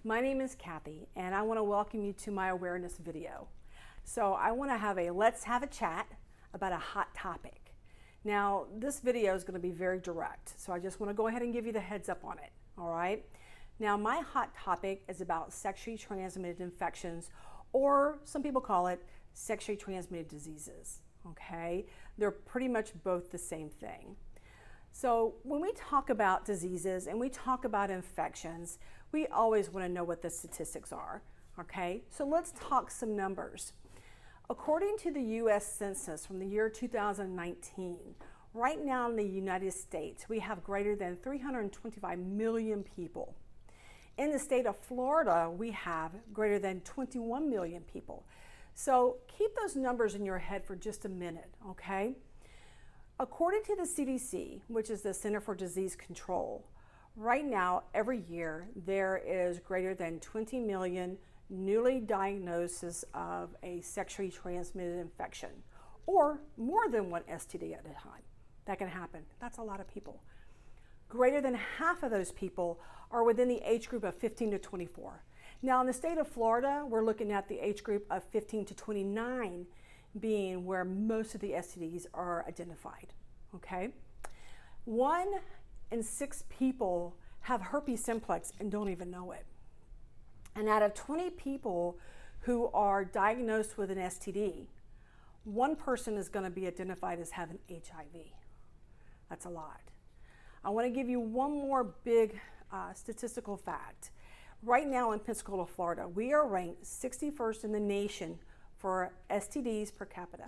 My name is Cathy, and I want to welcome you to my awareness video. So I want to have a let's have a chat about a hot topic. Now, this video is going to be very direct, so I just want to go ahead and give you the heads up on it, all right? Now, my hot topic is about sexually transmitted infections, or some people call it sexually transmitted diseases, okay? They're pretty much both the same thing. So when we talk about diseases and we talk about infections, we always want to know what the statistics are, okay? So let's talk some numbers. According to the U.S. Census from the year 2019, right now in the United States, we have greater than 325 million people. In the state of Florida, we have greater than 21 million people. So keep those numbers in your head for just a minute, okay? According to the CDC, which is the Center for Disease Control, right now, every year, there is greater than 20 million newly diagnoses of a sexually transmitted infection, or more than one STD at a time. That can happen. That's a lot of people. Greater than half of those people are within the age group of 15 to 24. Now, in the state of Florida, we're looking at the age group of 15 to 29 being where most of the STDs are identified, okay? 1 in 6 people have herpes simplex and don't even know it. And out of 20 people who are diagnosed with an STD, 1 person is going to be identified as having HIV. That's a lot. I want to give you one more big statistical fact. Right now in Pensacola, Florida, we are ranked 61st in the nation for STDs per capita.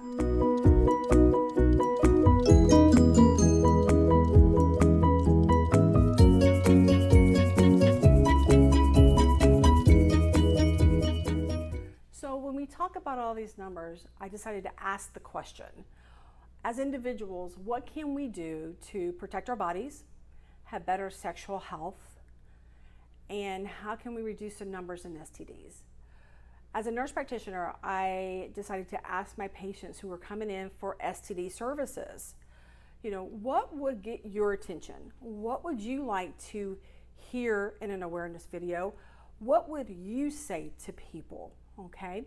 So when we talk about all these numbers, I decided to ask the question, as individuals, what can we do to protect our bodies, have better sexual health, and how can we reduce the numbers in STDs? As a nurse practitioner, I decided to ask my patients who were coming in for STD services, what would get your attention? What would you like to hear in an awareness video? What would you say to people, okay?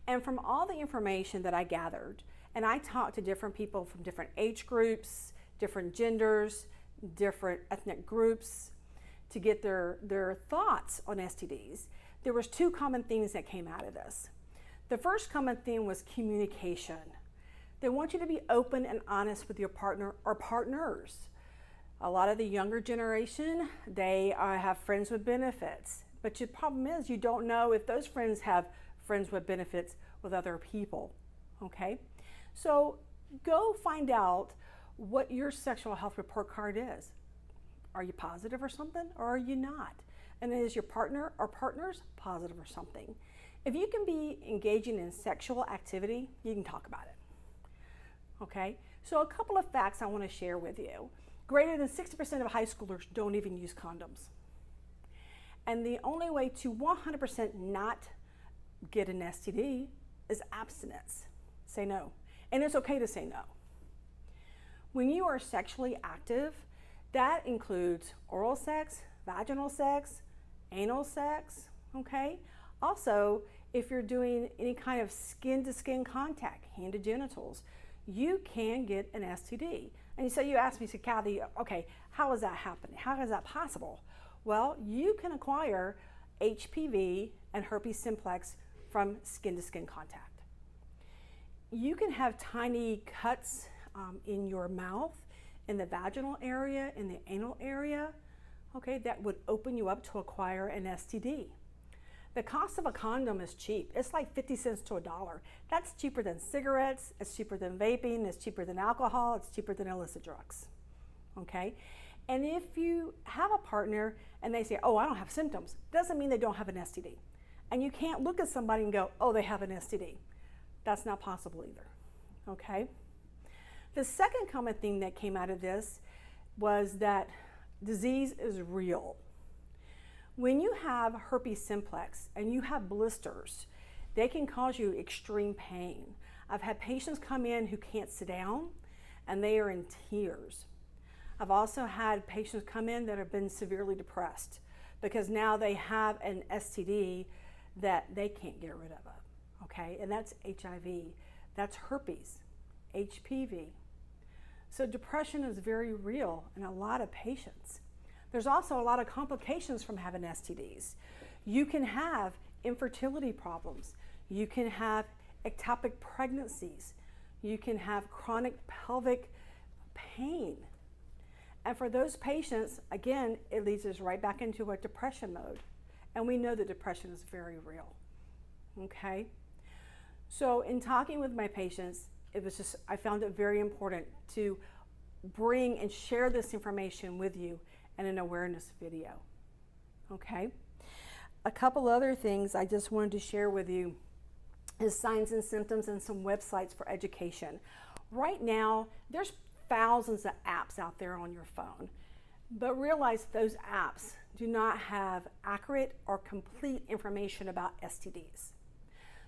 And from all the information that I gathered, and I talked to different people from different age groups, different genders, different ethnic groups to get their thoughts on STDs, there was 2 common themes that came out of this. The first common theme was communication. They want you to be open and honest with your partner or partners. A lot of the younger generation, they have friends with benefits, but the problem is you don't know if those friends have friends with benefits with other people, okay? So go find out what your sexual health report card is. Are you positive or something, or are you not? And is your partner or partners positive or something? If you can be engaging in sexual activity, you can talk about it, okay? So a couple of facts I want to share with you. Greater than 60% of high schoolers don't even use condoms. And the only way to 100% not get an STD is abstinence. Say no. And it's okay to say no. When you are sexually active, that includes oral sex, vaginal sex, anal sex, okay? Also, if you're doing any kind of skin-to-skin contact, hand to genitals, you can get an STD. And so you asked me, so Cathy, okay, how is that happening? How is that possible? Well, you can acquire HPV and herpes simplex from skin-to-skin contact. You can have tiny cuts in your mouth, in the vaginal area, in the anal area, okay, that would open you up to acquire an STD. The cost of a condom is cheap. It's like 50 cents to $1. That's cheaper than cigarettes, it's cheaper than vaping, it's cheaper than alcohol, it's cheaper than illicit drugs, okay? And if you have a partner and they say, oh, I don't have symptoms, doesn't mean they don't have an STD. And you can't look at somebody and go, oh, they have an STD. That's not possible either, okay? The second common thing that came out of this was that disease is real. When you have herpes simplex and you have blisters, they can cause you extreme pain. I've had patients come in who can't sit down and they are in tears. I've also had patients come in that have been severely depressed. because now they have an STD that they can't get rid of, okay? And that's HIV, that's herpes, HPV. So depression is very real in a lot of patients. There's also a lot of complications from having STDs. You can have infertility problems. You can have ectopic pregnancies. You can have chronic pelvic pain. And for those patients, again, it leads us right back into a depression mode. And we know that depression is very real, okay? So in talking with my patients, I found it very important to bring and share this information with you in an awareness video, okay? A couple other things I just wanted to share with you is signs and symptoms and some websites for education. Right now, there's thousands of apps out there on your phone, but realize those apps do not have accurate or complete information about STDs.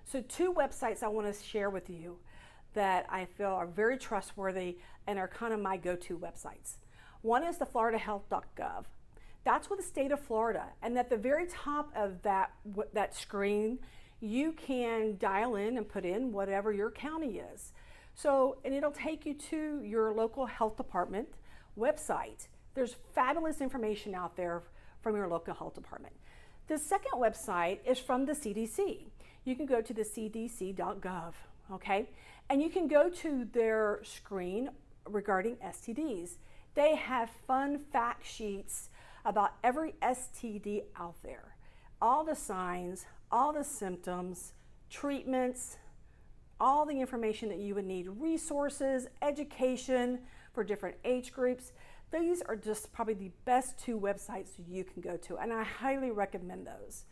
So 2 websites I want to share with you that I feel are very trustworthy and are kind of my go-to websites. One is the floridahealth.gov. That's with the state of Florida, and at the very top of that screen, you can dial in and put in whatever your county is. So, and it'll take you to your local health department website. There's fabulous information out there from your local health department. The second website is from the CDC. You can go to the cdc.gov, okay? And you can go to their screen regarding STDs. They have fun fact sheets about every STD out there. All the signs, all the symptoms, treatments, all the information that you would need, resources, education for different age groups. These are just probably the best 2 websites you can go to, and I highly recommend those.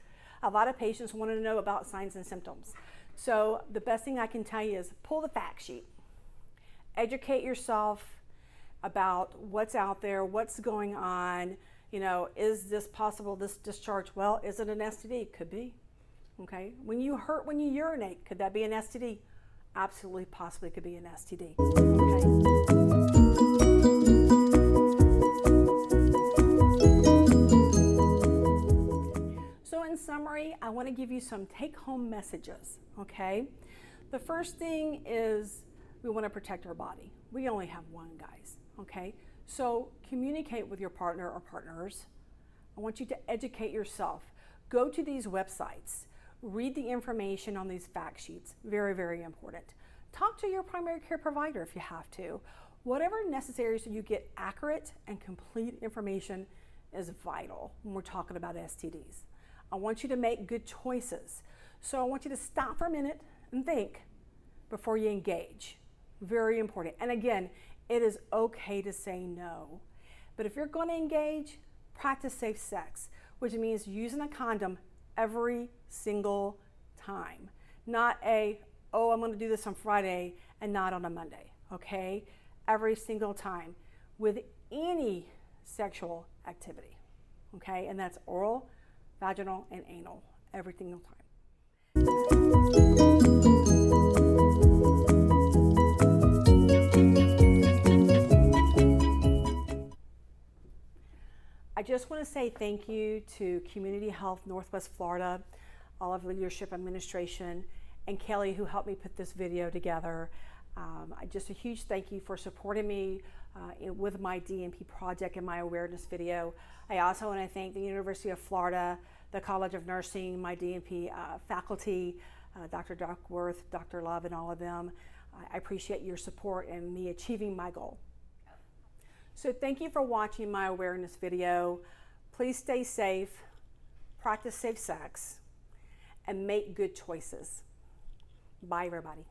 A lot of patients want to know about signs and symptoms. So the best thing I can tell you is pull the fact sheet. Educate yourself about what's out there, what's going on. You know, is this possible, this discharge? Well, is it an STD? Could be, okay? When you hurt when you urinate, could that be an STD? Absolutely, possibly could be an STD, okay? So in summary, I want to give you some take-home messages, okay? The first thing is we want to protect our body. We only have one, guys, okay? So communicate with your partner or partners. I want you to educate yourself. Go to these websites. Read the information on these fact sheets. Very, very important. Talk to your primary care provider if you have to. Whatever necessary so you get accurate and complete information is vital when we're talking about STDs. I want you to make good choices. So I want you to stop for a minute and think before you engage. Very important. And again, it is okay to say no. But if you're going to engage, practice safe sex, which means using a condom every single time. Not oh, I'm going to do this on Friday and not on a Monday, okay? Every single time with any sexual activity, okay? And that's oral, vaginal, and anal, every single time. I just want to say thank you to Community Health Northwest Florida, all of leadership administration, and Kelly, who helped me put this video together. Just a huge thank you for supporting me with my DNP project and my awareness video. I also want to thank the University of Florida, the College of Nursing, my DNP faculty, Dr. Duckworth, Dr. Love, and all of them. I appreciate your support in me achieving my goal. So thank you for watching my awareness video. Please stay safe, practice safe sex, and make good choices. Bye, everybody.